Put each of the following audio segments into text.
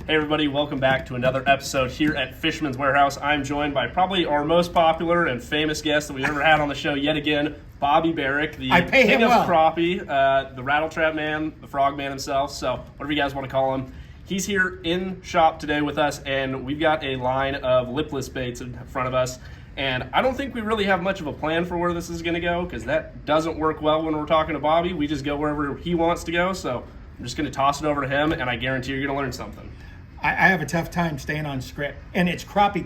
Hey everybody, welcome back to another episode here at Fisherman's Warehouse. I'm joined by probably our most popular and famous guest that we've ever had on the show yet again, Bobby Barrack, the king of crappie, the rattle trap man, the frog man himself, so whatever you guys want to call him. He's here in shop today with us, and we've got a line of lipless baits in front of us. And I don't think we really have much of a plan for where this is going to go, because that doesn't work well when we're talking to Bobby. We just go wherever he wants to go, so I'm just going to toss it over to him, and I guarantee you're going to learn something. I have a tough time staying on script, and it's Crappie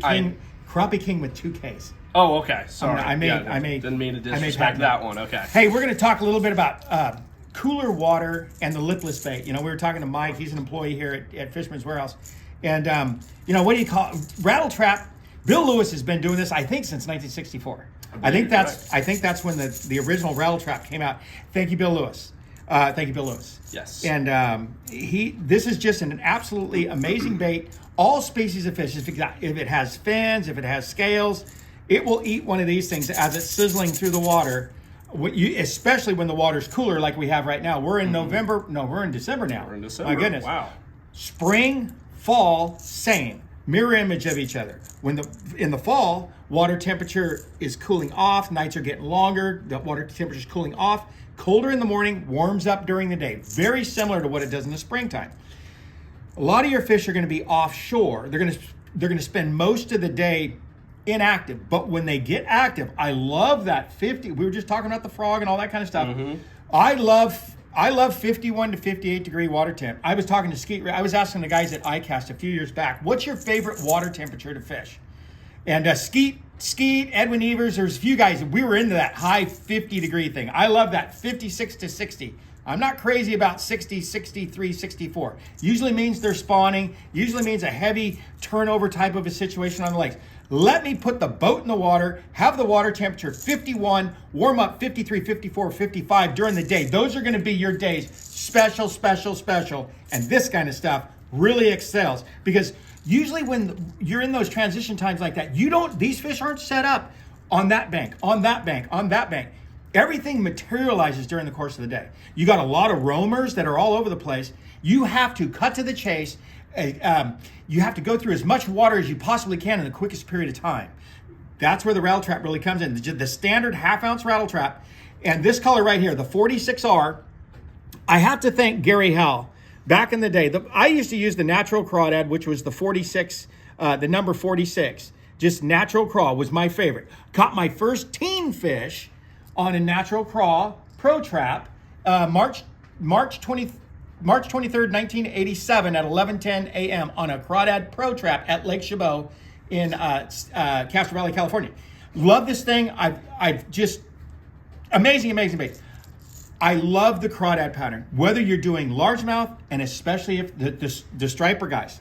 King with 2 Ks. Oh, okay. Sorry. I didn't mean to disrespect that one. Okay. Hey, we're going to talk a little bit about cooler water and the lipless bait. You know, we were talking to Mike. He's an employee here at Fisherman's Warehouse, and what do you call it? Rattle trap? Bill Lewis has been doing this, I think, since 1964. I think that's when the original rattle trap came out. Thank you, Bill Lewis. Thank you, Bill Lewis. Yes. And this is just an absolutely amazing bait. All species of fish, if it has fins, if it has scales, it will eat one of these things as it's sizzling through the water. Especially when the water's cooler, like we have right now. We're in November. No, we're in December now. We're in December. My goodness. Wow. Spring, fall, same. Mirror image of each other. In the fall, water temperature is cooling off. Nights are getting longer. The water temperature is cooling off. Colder in the morning, warms up during the day. Very similar to what it does in the springtime. A lot of your fish are going to be offshore. They're going to spend most of the day inactive. But when they get active, I love that 50. We were just talking about the frog and all that kind of stuff. Mm-hmm. I love 51 to 58 degree water temp. I was talking to Skeet. I was asking the guys at iCast a few years back, what's your favorite water temperature to fish? And Skeet, Edwin Evers, there's a few guys, we were into that high 50 degree thing. I love that 56 to 60. I'm not crazy about 60, 63, 64. Usually means they're spawning, usually means a heavy turnover type of a situation on the lakes. Let me put the boat in the water, have the water temperature 51, warm up 53, 54, 55 during the day. Those are going to be your days. Special. And this kind of stuff really excels, because usually when you're in those transition times like that, these fish aren't set up on that bank, on that bank, on that bank. Everything materializes during the course of the day. You got a lot of roamers that are all over the place. You have to cut to the chase. You have to go through as much water as you possibly can in the quickest period of time. That's where the rattle trap really comes in. The standard half-ounce rattle trap, and this color right here, the 46R, I have to thank Gary Howell. Back in the day, I used to use the natural crawdad, which was the 46, the number 46. Just natural craw was my favorite. Caught my first teen fish on a natural craw pro trap, March 23rd, 1987 at 11:10 a.m. on a crawdad pro trap at Lake Chabot in Castro Valley, California. Love this thing. I've just amazing bait. I love the crawdad pattern, whether you're doing largemouth, and especially if the striper guys.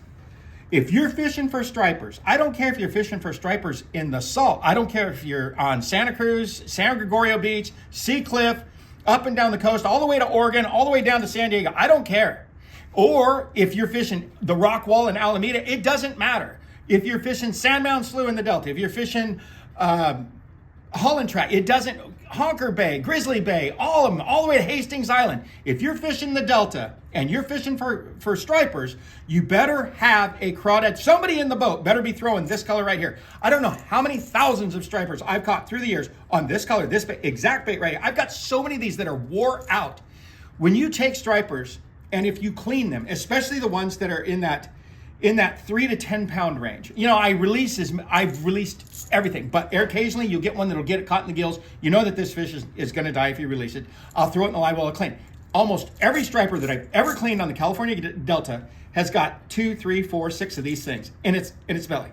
If you're fishing for stripers, I don't care if you're fishing for stripers in the salt. I don't care if you're on Santa Cruz, San Gregorio Beach, Sea Cliff, up and down the coast, all the way to Oregon, all the way down to San Diego. I don't care. Or if you're fishing the rock wall in Alameda, it doesn't matter. If you're fishing Sand Mountain Slough in the Delta, if you're fishing Holland Track, it doesn't, Honker Bay, Grizzly Bay, all of them, all the way to Hastings Island. If you're fishing the Delta and you're fishing for stripers, you better have a crawdad. Somebody in the boat better be throwing this color right here. I don't know how many thousands of stripers I've caught through the years on this color, this exact bait right here. I've got so many of these that are wore out. When you take stripers and if you clean them, especially the ones that are in that 3 to 10 pound range. You know, I've released everything, but occasionally you'll get one that'll get caught in the gills. You know that this fish is going to die if you release it. I'll throw it in the live well and clean. Almost every striper that I've ever cleaned on the California Delta has got 2, 3, 4, 6 of these things in its belly.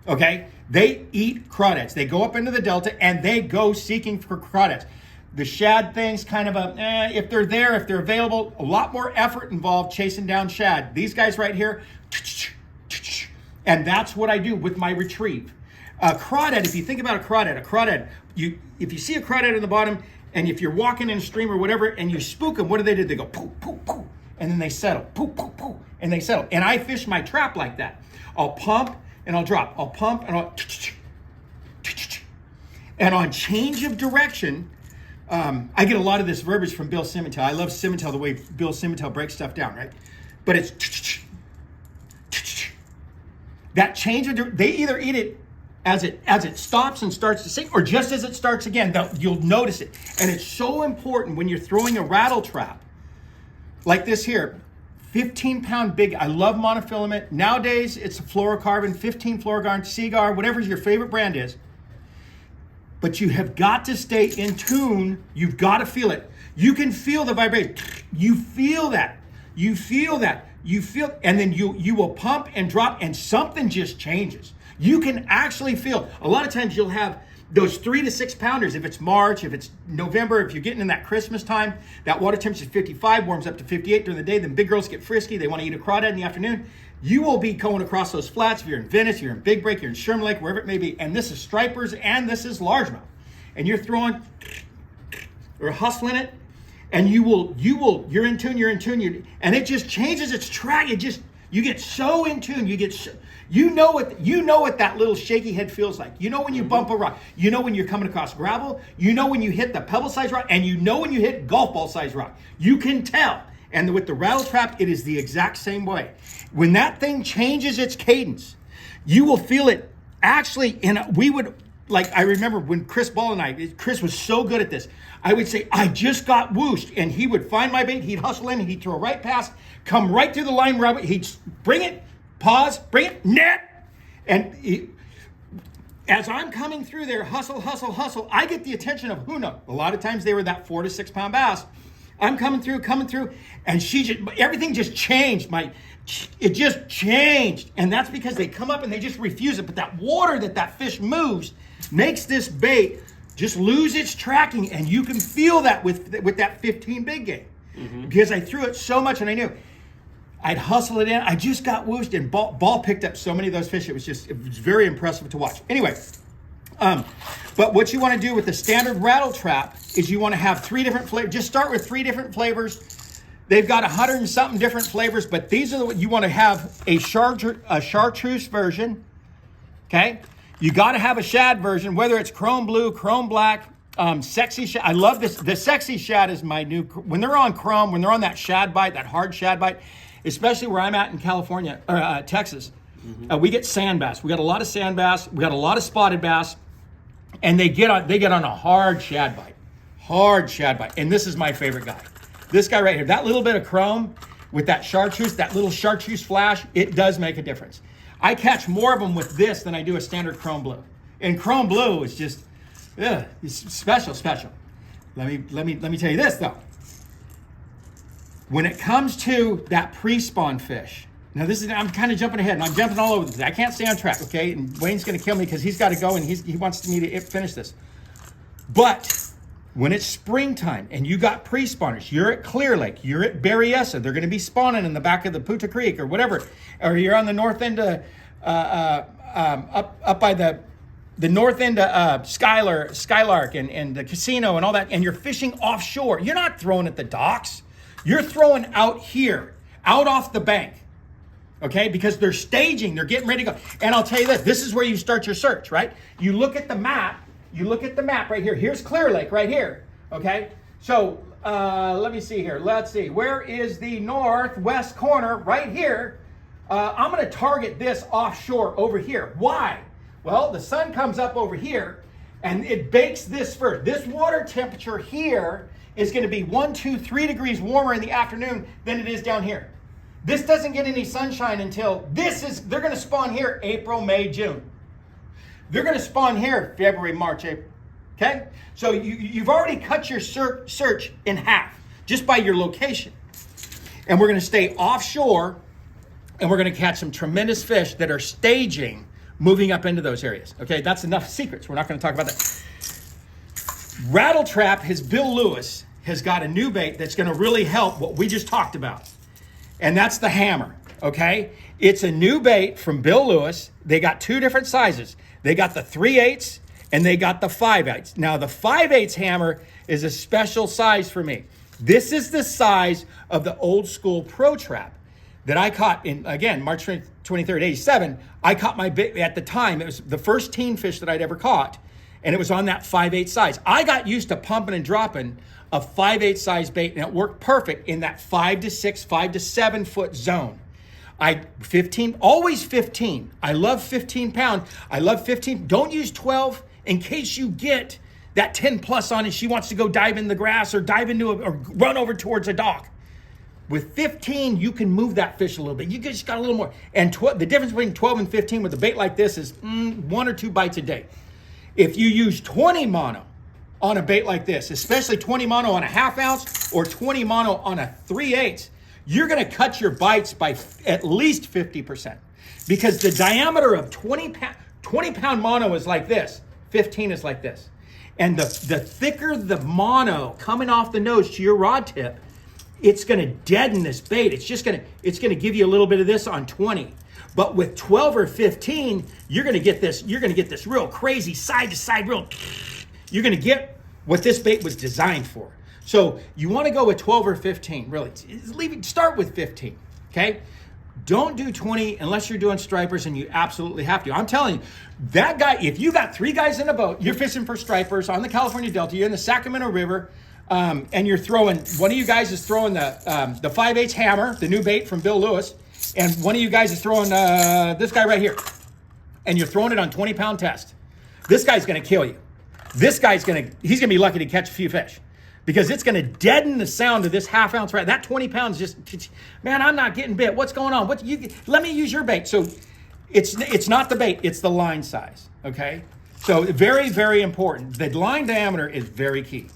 Okay? They eat crawdads. They go up into the Delta and they go seeking for crawdads. The shad thing's kind of if they're there, if they're available, a lot more effort involved chasing down shad. These guys right here, and that's what I do with my retrieve. Crawdad, if you think about a crawdad, if you see a crawdad in the bottom, and if you're walking in a stream or whatever, and you spook them, what do? They go poo, poo, poo, and then they settle, poo, poo, poo, and they settle. And I fish my trap like that. I'll pump and I'll drop. I'll pump and I'll, and on change of direction, I get a lot of this verbiage from Bill Simmental. I love Simmental, the way Bill Simmental breaks stuff down, right? But it's that change, they either eat it as it stops and starts to sink, or just as it starts again. You'll notice it. And it's so important when you're throwing a rattle trap like this here. 15-pound big. I love monofilament. Nowadays, it's a fluorocarbon, 15 fluorocarbon, Seagar, whatever your favorite brand is. But you have got to stay in tune. You've got to feel it. You can feel the vibration. You feel that. You feel that. You feel, and then you will pump and drop, and something just changes. You can actually feel. A lot of times you'll have those 3 to 6 pounders. If it's March, if it's November, if you're getting in that Christmas time, that water temperature is 55, warms up to 58 during the day. Then big girls get frisky. They want to eat a crawdad in the afternoon. You will be going across those flats. If you're in Venice, you're in Big Break, you're in Sherman Lake, wherever it may be. And this is stripers and this is largemouth. And you're throwing or hustling it, and you're in tune, and it just changes its track. You get so in tune. You know what that little shaky head feels like. You know when you bump a rock. You know when you're coming across gravel. You know when you hit the pebble-sized rock, and you know when you hit golf ball-sized rock. You can tell. And with the rattle trap, it is the exact same way. When that thing changes its cadence, you will feel it. Actually, I remember when Chris Ball and Chris was so good at this. I would say, I just got whooshed, and he would find my bait. He'd hustle in, he'd throw right past, come right through the line where he'd bring it, pause, bring it, net. And as I'm coming through there, hustle, I get the attention of Huna. A lot of times they were that 4 to 6 pound bass. I'm coming through, and everything just changed. It just changed. And that's because they come up and they just refuse it. But that water that fish moves makes this bait just lose its tracking. And you can feel that with that 15 big game. Mm-hmm. Because I threw it so much, and I knew I'd hustle it in. I just got whooshed, and ball picked up so many of those fish. It was very impressive to watch. Anyway, but what you want to do with the standard rattle trap is you want to have 3 different flavors. Just start with 3 different flavors. They've got 100 and something different flavors, but these are you want to have a chartreuse version. Okay, you got to have a shad version, whether it's chrome blue, chrome black, sexy shad. I love this. The sexy shad is my new. When they're on chrome, when they're on that shad bite, that hard shad bite, especially where I'm at in California or Texas, we get sand bass. We got a lot of sand bass. We got a lot of spotted bass. And they get on a hard shad bite. And this is my favorite guy. This guy right here, that little bit of chrome with that chartreuse, that little chartreuse flash, it does make a difference. I catch more of them with this than I do a standard chrome blue. And chrome blue is just, it's special. Let me tell you this though. When it comes to that pre-spawn fish, now I'm kind of jumping ahead, and I'm jumping all over this. I can't stay on track, okay? And Wayne's going to kill me because he's got to go, and he wants me to finish this. But when it's springtime and you got pre-spawners, you're at Clear Lake, you're at Berryessa, they're going to be spawning in the back of the Puta Creek or whatever, or you're on the north end of, up by the north end of Skylark and the casino and all that, and you're fishing offshore. You're not throwing at the docks. You're throwing out here, out off the bank. Okay, because they're staging, they're getting ready to go. And I'll tell you this is where you start your search, right? You look at the map right here. Here's Clear Lake right here, okay? So let me see here. Let's see. Where is the northwest corner? Right here. I'm going to target this offshore over here. Why? Well, the sun comes up over here, and it bakes this first. This water temperature here is going to be 1, 2, 3 degrees warmer in the afternoon than it is down here. This doesn't get any sunshine until they're going to spawn here April, May, June. They're going to spawn here February, March, April. Okay? So you've already cut your search in half just by your location. And we're going to stay offshore, and we're going to catch some tremendous fish that are staging moving up into those areas. Okay? That's enough secrets. We're not going to talk about that. Rattle Trap, Bill Lewis has got a new bait that's going to really help what we just talked about. And that's the hammer, okay? It's a new bait from Bill Lewis. They got 2 different sizes. They got the 3/8 and they got the 5/8. Now, the 5/8 hammer is a special size for me. This is the size of the old school Pro Trap that I caught in, again, March 23rd, 87. I caught my bait at the time. It was the first teen fish that I'd ever caught, and it was on that 5/8 size. I got used to pumping and dropping a 5/8 size bait, and it worked perfect in that 5 to 6, 5 to 7 foot zone. Always 15. I love 15 pound. I love 15. Don't use 12 in case you get that 10 plus on and she wants to go dive in the grass or dive into or run over towards a dock. With 15, you can move that fish a little bit. You just got a little more. And the difference between 12 and 15 with a bait like this is 1 or 2 bites a day. If you use 20 mono on a bait like this, especially 20 mono on a half ounce or 20 mono on a 3/8, you're going to cut your bites by at least 50%. Because the diameter of 20 pound mono is like this, 15 is like this. And the thicker the mono coming off the nose to your rod tip, it's going to deaden this bait. It's going to give you a little bit of this on 20. But with 12 or 15, you're going to get this real crazy side to side you're going to get what this bait was designed for. So you want to go with 12 or 15, really. Start with 15, okay? Don't do 20 unless you're doing stripers and you absolutely have to. I'm telling you, that guy, if you got 3 guys in a boat, you're fishing for stripers on the California Delta, you're in the Sacramento River, and you're throwing, one of you guys is throwing the 5/8 hammer, the new bait from Bill Lewis, and one of you guys is throwing this guy right here, and you're throwing it on 20 pound test. This guy's going to kill you. He's going to be lucky to catch a few fish because it's going to deaden the sound of this half ounce right. That 20 pounds just, man, I'm not getting bit. What's going on? Let me use your bait. So it's not the bait, it's the line size. Okay. So very, very important. The line diameter is very key.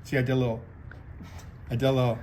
See, I did a little